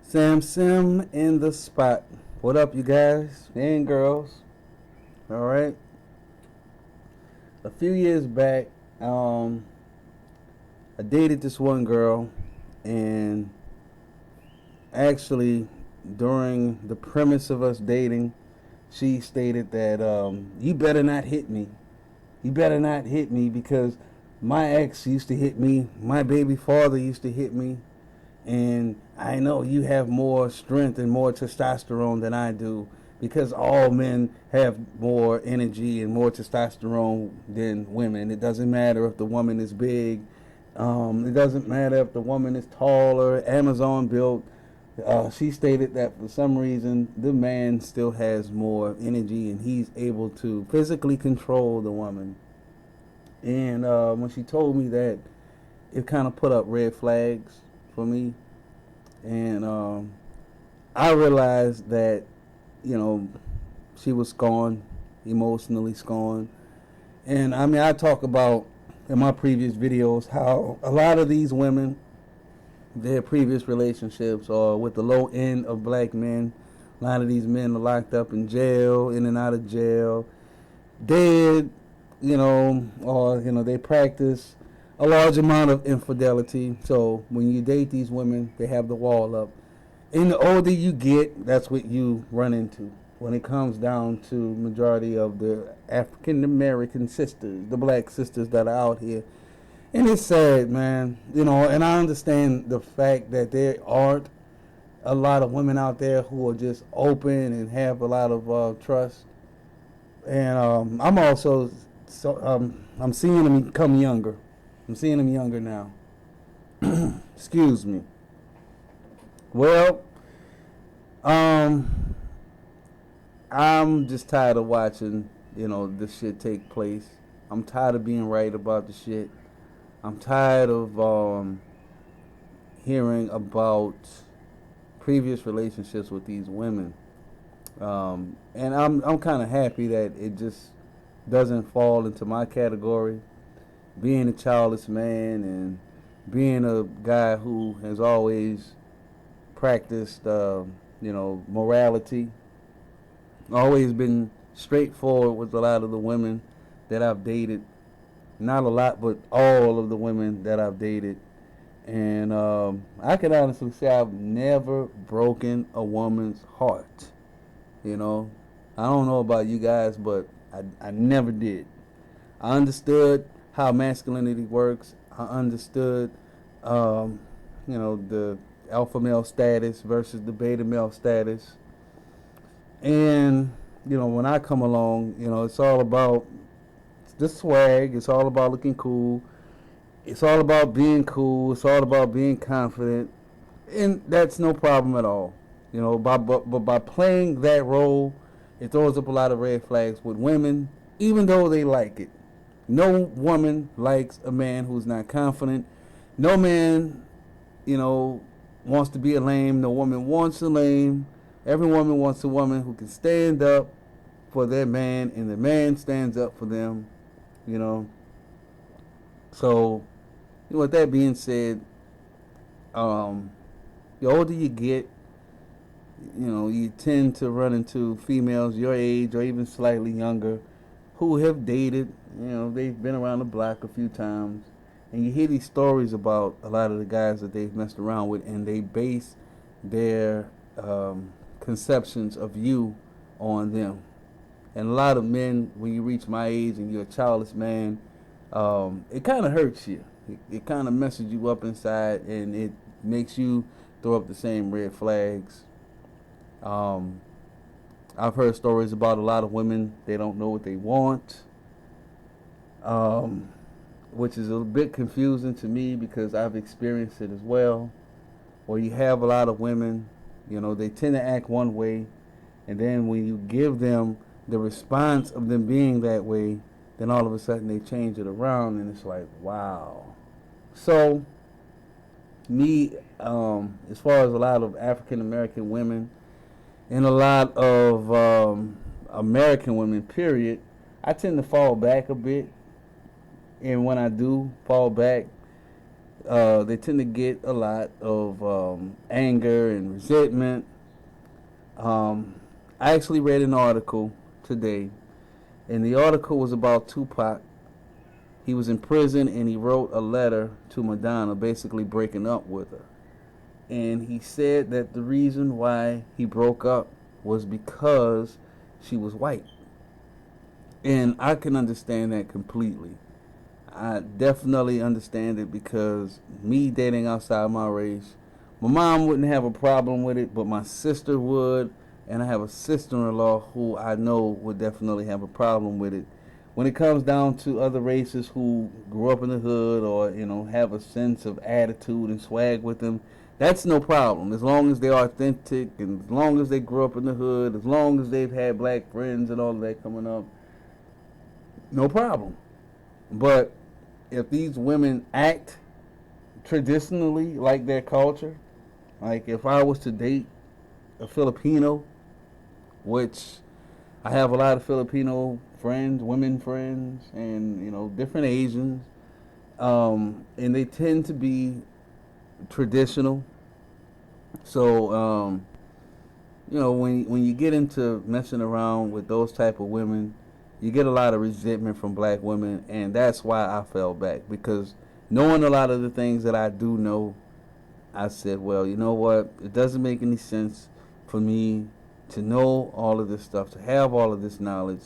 Sim in the spot. What up, you guys and girls? All right. A few years back, I dated this one girl, and actually, during the premise of us dating, she stated that you better not hit me. You better not hit me because my ex used to hit me. My baby father used to hit me. And I know you have more strength and more testosterone than I do because all men have more energy and more testosterone than women. It doesn't matter if the woman is big. It doesn't matter if the woman is taller, Amazon built. She stated that for some reason the man still has more energy and he's able to physically control the woman. And when she told me that, it kind of put up red flags for me. And I realized that, you know, she was scorned, emotionally scorned. And I mean, I talk about in my previous videos how a lot of these women, their previous relationships are with the low end of black men. A lot of these men are locked up in jail, in and out of jail, dead, or they practice a large amount of infidelity. So when you date these women, they have the wall up. And the older you get, that's what you run into when it comes down to majority of the African American sisters, the black sisters that are out here. And it's sad, man. And I understand the fact that there aren't a lot of women out there who are just open and have a lot of trust. And I'm also I'm seeing them become younger. I'm seeing them younger now. Excuse me. Well, I'm just tired of watching, this shit take place. I'm tired of being right about the shit. I'm tired of hearing about previous relationships with these women. And I'm kind of happy that it just doesn't fall into my category. Being a childless man and being a guy who has always practiced, morality, always been straightforward with a lot of the women that I've dated. Not a lot, but all of the women that I've dated. And I can honestly say I've never broken a woman's heart. I don't know about you guys, but I never did. I understood how masculinity works. I understood, the alpha male status versus the beta male status. And, when I come along, it's all about the swag. It's all about looking cool. It's all about being cool. It's all about being confident. And that's no problem at all. But by playing that role, it throws up a lot of red flags with women, even though they like it. No woman likes a man who's not confident. No man, wants to be a lame. No woman wants a lame. Every woman wants a woman who can stand up for their man, and the man stands up for them. So, with that being said, the older you get, you tend to run into females your age or even slightly younger who have dated. They've been around the block a few times, and you hear these stories about a lot of the guys that they've messed around with, and they base their conceptions of you on them. And a lot of men, when you reach my age and you're a childless man, it kind of hurts you. It kind of messes you up inside, and it makes you throw up the same red flags. I've heard stories about a lot of women, they don't know what they want, which is a bit confusing to me because I've experienced it as well, where you have a lot of women, they tend to act one way, and then when you give them the response of them being that way, then all of a sudden they change it around, and it's like, wow. So, me, as far as a lot of African American women, and a lot of American women, period, I tend to fall back a bit. And when I do fall back, they tend to get a lot of anger and resentment. Um, I actually read an article today, and the article was about Tupac. He was in prison, and he wrote a letter to Madonna, basically breaking up with her. And he said that the reason why he broke up was because she was white. And I can understand that completely. I definitely understand it because me dating outside my race, my mom wouldn't have a problem with it, but my sister would, and I have a sister-in-law who I know would definitely have a problem with it. When it comes down to other races who grew up in the hood or have a sense of attitude and swag with them, that's no problem as long as they're authentic and as long as they grew up in the hood, as long as they've had black friends and all of that coming up, no problem. But if these women act traditionally like their culture, like if I was to date a Filipino, which I have a lot of Filipino friends, women friends, and different Asians, and they tend to be traditional. So when you get into messing around with those type of women, you get a lot of resentment from black women, and that's why I fell back, because knowing a lot of the things that I do know, I said, well, you know what? It doesn't make any sense for me to know all of this stuff, to have all of this knowledge,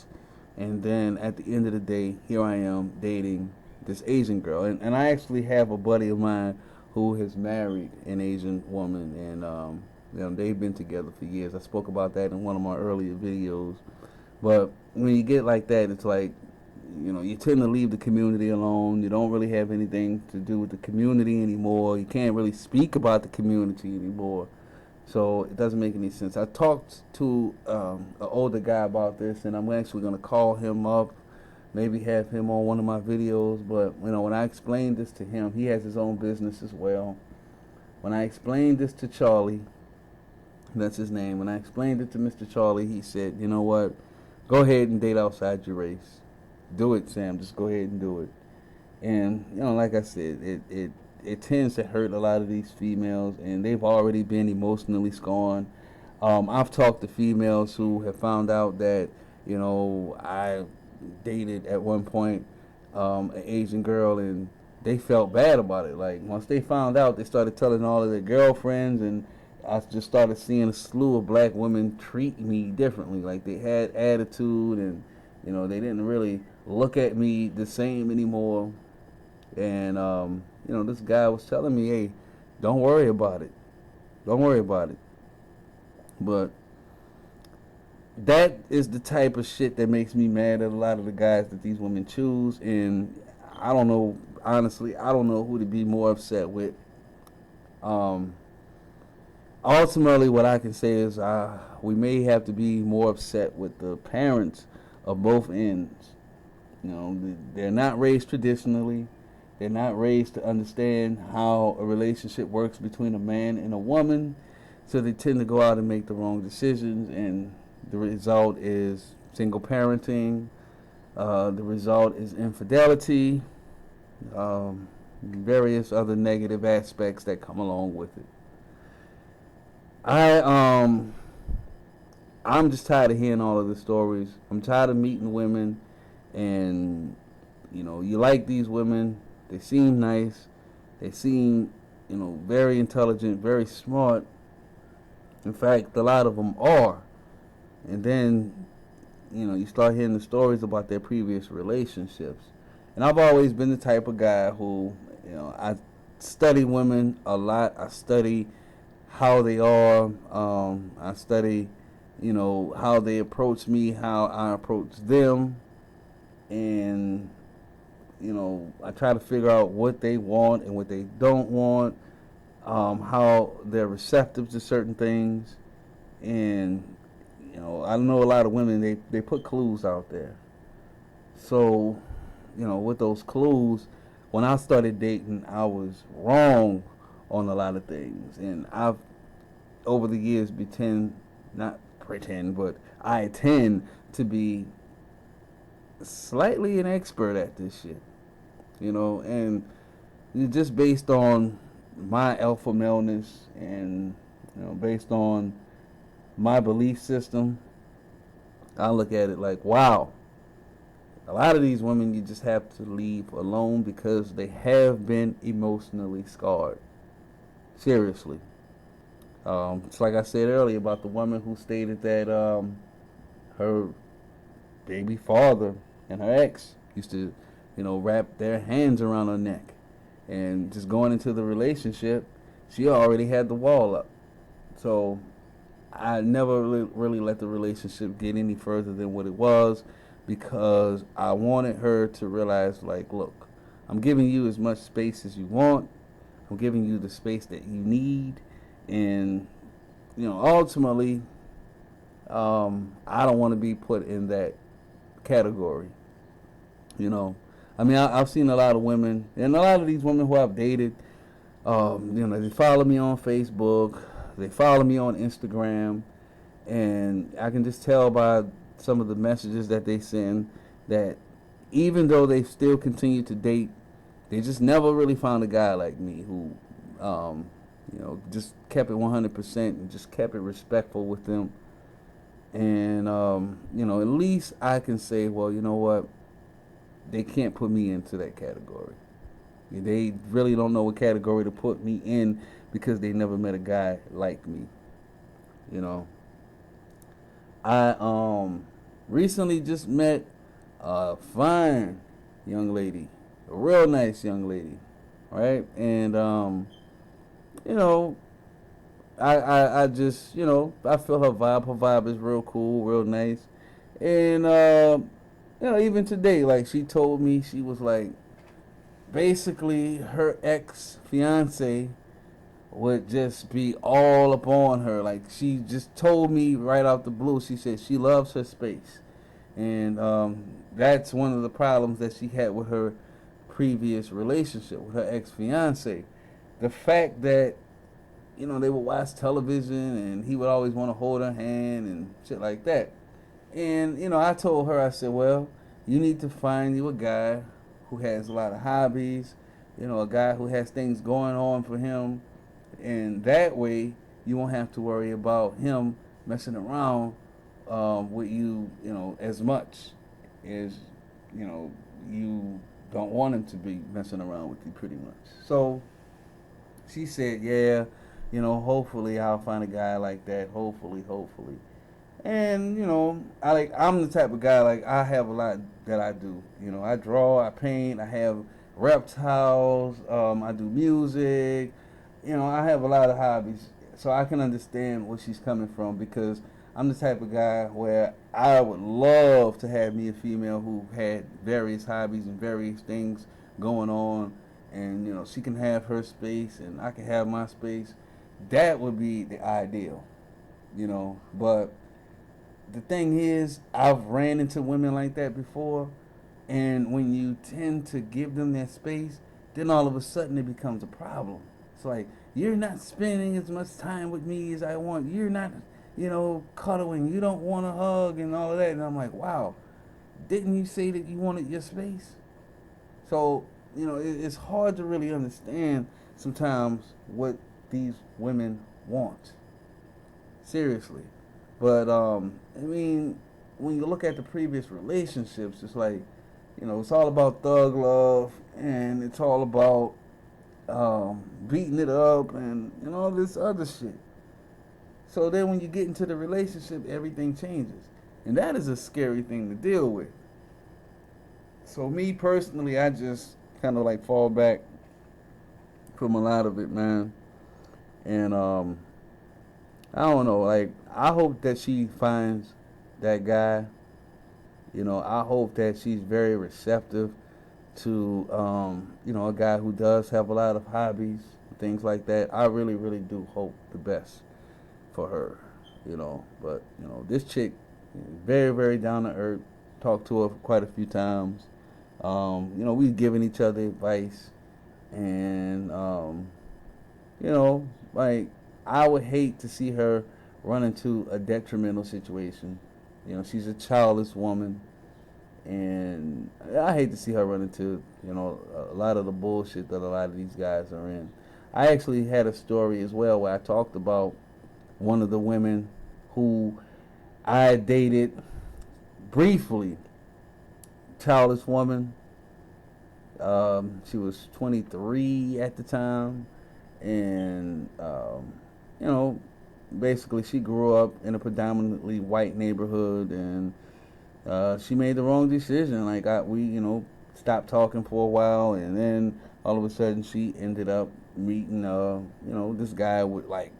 and then at the end of the day, here I am dating this Asian girl. And I actually have a buddy of mine who has married an Asian woman, and they've been together for years. I spoke about that in one of my earlier videos. But when you get like that, it's like, you tend to leave the community alone. You don't really have anything to do with the community anymore. You can't really speak about the community anymore. So it doesn't make any sense. I talked to an older guy about this, and I'm actually going to call him up, maybe have him on one of my videos. But, when I explained this to him, he has his own business as well. When I explained this to Charlie, that's his name, when I explained it to Mr. Charlie, he said, you know what, go ahead and date outside your race. Do it, Sam. Just go ahead and do it. And, like I said, it tends to hurt a lot of these females, and they've already been emotionally scorned. I've talked to females who have found out that, I dated at one point an Asian girl, and they felt bad about it. Like, once they found out, they started telling all of their girlfriends, and I just started seeing a slew of black women treat me differently. Like, they had attitude, and, they didn't really look at me the same anymore. And, this guy was telling me, hey, don't worry about it. Don't worry about it. But that is the type of shit that makes me mad at a lot of the guys that these women choose. And I don't know, honestly, I don't know who to be more upset with. Ultimately, what I can say is we may have to be more upset with the parents of both ends. They're not raised traditionally. They're not raised to understand how a relationship works between a man and a woman. So they tend to go out and make the wrong decisions, and the result is single parenting. The result is infidelity. Various other negative aspects that come along with it. I'm just tired of hearing all of the stories. I'm tired of meeting women, and you like these women. They seem nice. They seem, very intelligent, very smart. In fact, a lot of them are. And then, you start hearing the stories about their previous relationships. And I've always been the type of guy who, I study women a lot. I study how they are. I study, how they approach me, how I approach them. And, I try to figure out what they want and what they don't want, how they're receptive to certain things. And, I know a lot of women, they put clues out there. So, with those clues, when I started dating, I was wrong on a lot of things. And I've, over the years, I tend to be slightly an expert at this shit. And just based on my alpha maleness and based on my belief system, I look at it like, wow, a lot of these women you just have to leave alone because they have been emotionally scarred. Seriously. It's like I said earlier about the woman who stated that her baby father and her ex used to, wrap their hands around her neck. And just going into the relationship, she already had the wall up. So I never really let the relationship get any further than what it was because I wanted her to realize, like, look, I'm giving you as much space as you want. I'm giving you the space that you need. And, ultimately, I don't want to be put in that category. I've seen a lot of women, and a lot of these women who I've dated, they follow me on Facebook, they follow me on Instagram, and I can just tell by some of the messages that they send that even though they still continue to date, they just never really found a guy like me who, just kept it 100% and just kept it respectful with them. And, at least I can say, well, you know what? They can't put me into that category. They really don't know what category to put me in because they never met a guy like me. I recently just met a fine young lady, a real nice young lady, right? And I just I feel her vibe. Her vibe is real cool, real nice, and even today, like she told me, she was like, basically her ex fiance would just be all up on her. Like she just told me right out the blue. She said she loves her space, and that's one of the problems that she had with her previous relationship with her ex fiance. The fact that they would watch television and he would always want to hold her hand and shit like that. And I told her, I said, well, you need to find you a guy who has a lot of hobbies, a guy who has things going on for him, and that way you won't have to worry about him messing around with you, as much as you don't want him to be messing around with you, pretty much. So she said, yeah, hopefully I'll find a guy like that. Hopefully. And I'm the type of guy, like, I have a lot that I do. I draw, I paint, I have reptiles, I do music. I have a lot of hobbies, so I can understand where she's coming from because I'm the type of guy where I would love to have me a female who had various hobbies and various things going on, and she can have her space and I can have my space. That would be the ideal, But the thing is, I've ran into women like that before, and when you tend to give them that space, then all of a sudden it becomes a problem. It's like, you're not spending as much time with me as I want. You're not, cuddling. You don't want to hug and all of that. And I'm like, wow, didn't you say that you wanted your space? So, it's hard to really understand sometimes what these women want. Seriously. But, when you look at the previous relationships, it's like, it's all about thug love and it's all about beating it up and all this other shit. So then when you get into the relationship, everything changes. And that is a scary thing to deal with. So me personally, I just kind of like fall back from a lot of it, man. And I don't know, like, I hope that she finds that guy. I hope that she's very receptive to a guy who does have a lot of hobbies, things like that. I really, really do hope the best for her, But this chick is very, very down to earth. Talked to her quite a few times. We've given each other advice, and like, I would hate to see her run into a detrimental situation. She's a childless woman, And I hate to see her run into, a lot of the bullshit that a lot of these guys are in. I actually had a story as well where I talked about one of the women who I dated briefly, childless woman. She was 23 at the time, and you know, basically she grew up in a predominantly white neighborhood, and she made the wrong decision. Like we, stopped talking for a while, and then all of a sudden she ended up meeting, this guy with like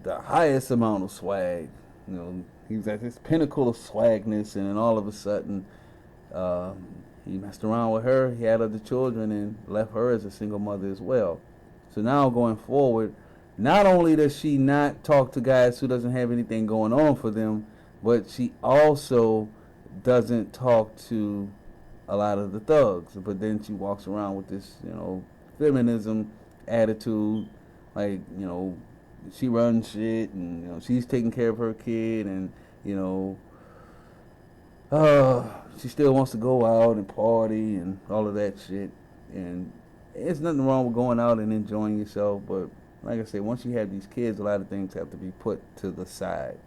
the highest amount of swag. He was at this pinnacle of swagness, and then all of a sudden, uh, he messed around with her. He had other children and left her as a single mother as well. So now going forward, not only does she not talk to guys who doesn't have anything going on for them, but she also doesn't talk to a lot of the thugs. But then she walks around with this, feminism attitude, like, she runs shit, and she's taking care of her kid, and you know she still wants to go out and party and all of that shit. And it's nothing wrong with going out and enjoying yourself, but like I said, once you have these kids, a lot of things have to be put to the side.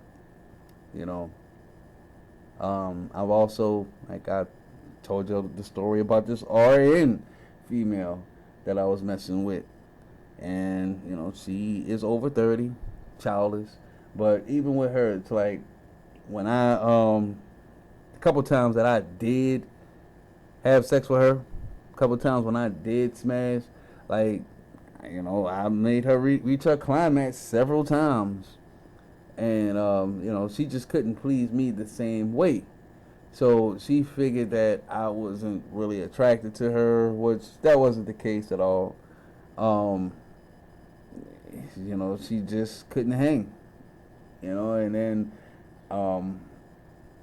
You know, I've also, like I told you the story about this RN female that I was messing with, and she is over 30, childless. But even with her, it's like when I a couple times that I did have sex with her, a couple times when I did smash, like, I made her reach her climax several times, and she just couldn't please me the same way. So she figured that I wasn't really attracted to her, which that wasn't the case at all. Um, she just couldn't hang, and then um,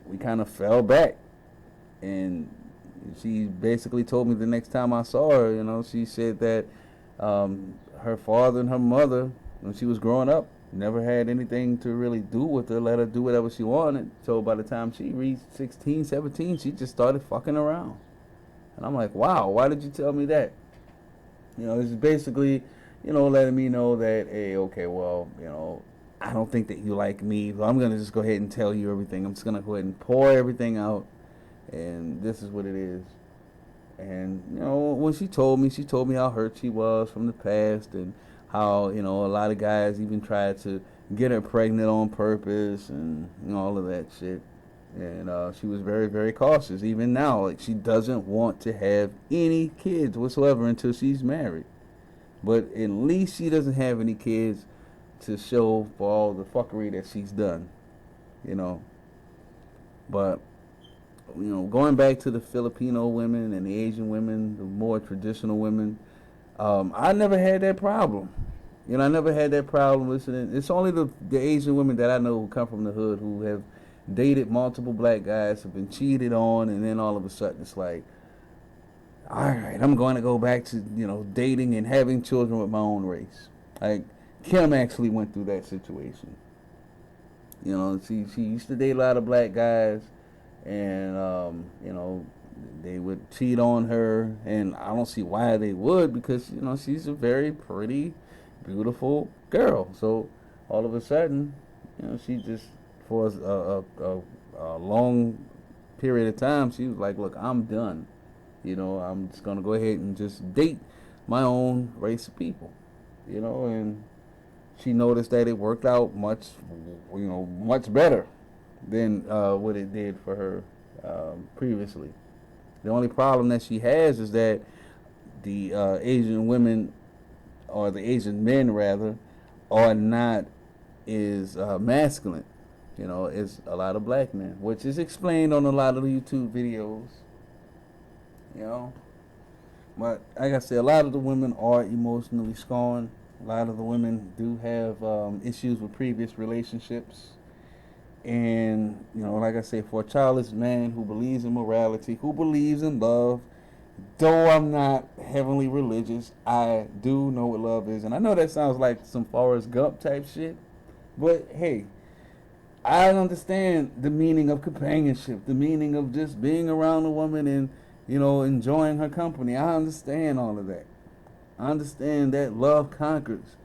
we kind of fell back, and she basically told me the next time I saw her, she said that her father and her mother, when she was growing up, never had anything to really do with her, let her do whatever she wanted. So by the time she reached 16, 17, she just started fucking around. And I'm like, wow, why did you tell me that? It's basically, letting me know that, hey, okay, well, I don't think that you like me, so I'm going to just go ahead and tell you everything. I'm just going to go ahead and pour everything out, and this is what it is. And, when she told me how hurt she was from the past, and how, a lot of guys even tried to get her pregnant on purpose, and, all of that shit. And she was very, very cautious. Even now, like, she doesn't want to have any kids whatsoever until she's married. But at least she doesn't have any kids to show for all the fuckery that she's done, But, going back to the Filipino women and the Asian women, the more traditional women, I never had that problem. I never had that problem listening. It's only the Asian women that I know who come from the hood who have dated multiple black guys, have been cheated on, and then all of a sudden it's like, all right, I'm going to go back to, dating and having children with my own race. Like, Kim actually went through that situation. She used to date a lot of black guys, and, they would cheat on her, and I don't see why they would, because, she's a very pretty, beautiful girl. So all of a sudden, she just, for a long period of time, she was like, look, I'm done. I'm just going to go ahead and just date my own race of people, and she noticed that it worked out much better than what it did for her previously. The only problem that she has is that the Asian women, or the Asian men rather, are not as masculine. It's a lot of black men, which is explained on a lot of the YouTube videos. But like I said, a lot of the women are emotionally scorned. A lot of the women do have issues with previous relationships. And, like I say, for a childless man who believes in morality, who believes in love, though I'm not heavenly religious, I do know what love is. And I know that sounds like some Forrest Gump type shit, but hey, I understand the meaning of companionship, the meaning of just being around a woman and, enjoying her company. I understand all of that. I understand that love conquers.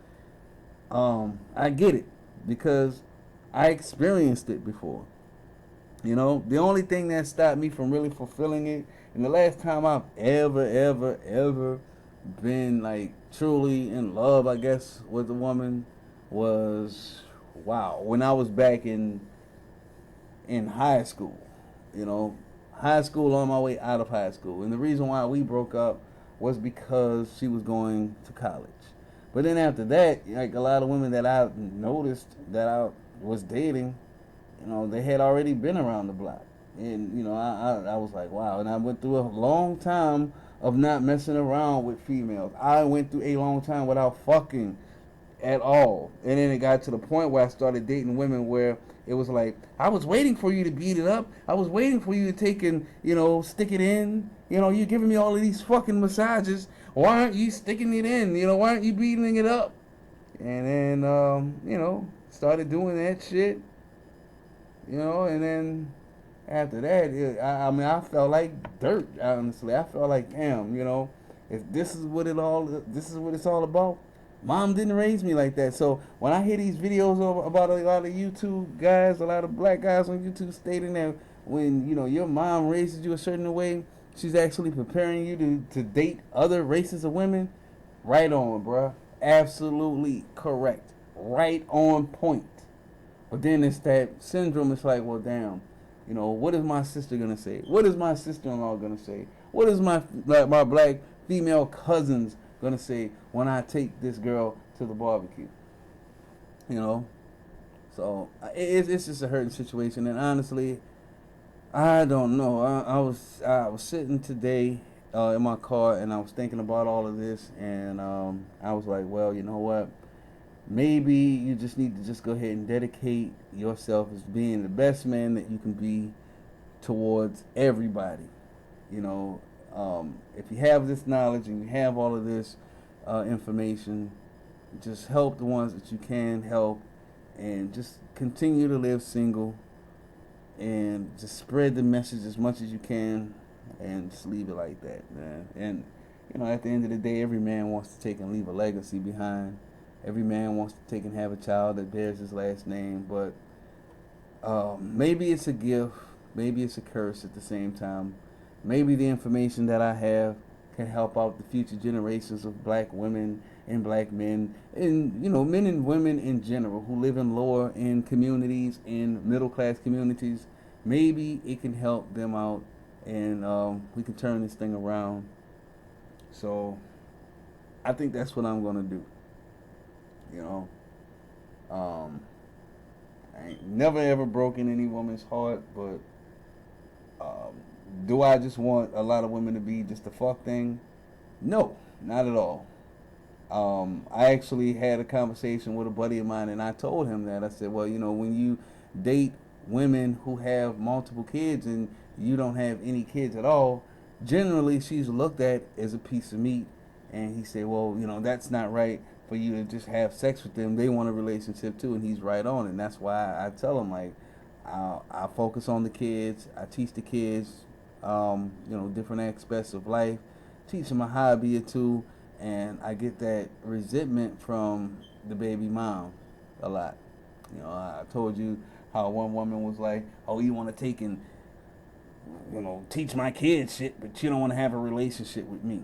I get it because I experienced it before. The only thing that stopped me from really fulfilling it, and the last time I've ever been like truly in love, I guess, with a woman was, wow, when I was back in high school. You know, high school, on my way out of high school. And the reason why we broke up was because she was going to college. But then after that, like a lot of women that I noticed that I was dating, they had already been around the block. And, I was like, wow. And I went through a long time of not messing around with females. I went through a long time without fucking at all. And then it got to the point where I started dating women where it was like, I was waiting for you to beat it up. I was waiting for you to take and, stick it in. You're giving me all of these fucking massages. Why aren't you sticking it in? Why aren't you beating it up? And then, started doing that shit. And then after that, I mean, I felt like dirt. Honestly, I felt like, damn, if this is what it's all about. Mom didn't raise me like that. So when I hear these videos about a lot of YouTube guys, a lot of black guys on YouTube stating that when your mom raises you a certain way, she's actually preparing you to date other races of women. Right on, bruh. Absolutely correct. Right on point. But then it's that syndrome. It's like, well, damn. What is my sister gonna say? What is my sister-in-law gonna say? What is my black female cousins gonna say when I take this girl to the barbecue? You know, so it's just a hurting situation. And honestly, I don't know. I was sitting today in my car and I was thinking about all of this, and I was like, well, you know what? Maybe you just need to just go ahead and dedicate yourself as being the best man that you can be towards everybody. You know, if you have this knowledge and you have all of this information, just help the ones that you can help, and just continue to live single, and just spread the message as much as you can, and just leave it like that, man. And at the end of the day, every man wants to take and leave a legacy behind. Every man wants to take and have a child that bears his last name, but maybe it's a gift, maybe it's a curse at the same time. Maybe the information that I have can help out the future generations of black women and black men, and men and women in general who live in lower end communities, in middle class communities. Maybe it can help them out, and we can turn this thing around. So I think that's what I'm gonna do. You know, um, I ain't never ever broken any woman's heart, but um, do I just want a lot of women to be just a fuck thing? No, not at all. I actually had a conversation with a buddy of mine, and I told him that. I said, well, when you date women who have multiple kids and you don't have any kids at all, generally she's looked at as a piece of meat. And he said, well, that's not right for you to just have sex with them. They want a relationship too, and he's right on. And that's why I tell him, like, I focus on the kids. I teach the kids, different aspects of life. Teach them a hobby or two, and I get that resentment from the baby mom a lot. I told you how one woman was like, "Oh, you want to take and teach my kids shit, but you don't want to have a relationship with me."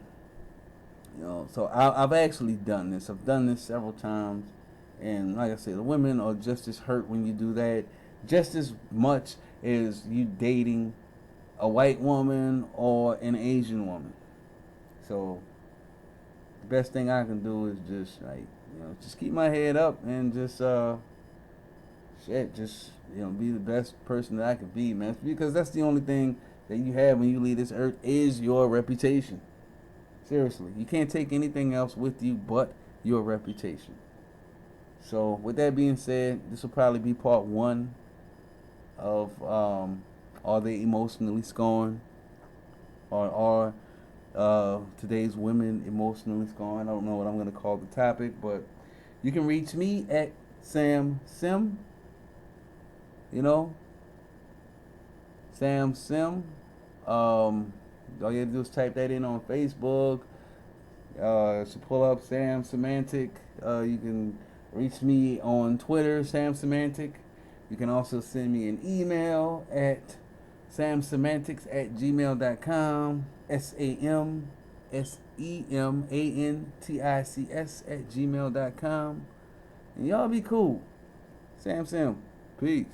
So I've actually done this. I've done this several times, and like I said, the women are just as hurt when you do that, just as much as you dating a white woman or an Asian woman. So the best thing I can do is just just keep my head up and just be the best person that I can be, man. Because that's the only thing that you have when you leave this earth is your reputation. Seriously, you can't take anything else with you but your reputation. So with that being said, this will probably be part one of Are They Emotionally Scorned? Or Are Today's Women Emotionally Scorned? I don't know what I'm going to call the topic, but you can reach me at Sam Sim You know, Sam Sim. All you have to do is type that in on Facebook. So pull up Sam Semantic. You can reach me on Twitter, Sam Semantic. You can also send me an email at samsemantics@gmail.com. SAMSEMANTICS@gmail.com. And y'all be cool. Sam Sim. Peace.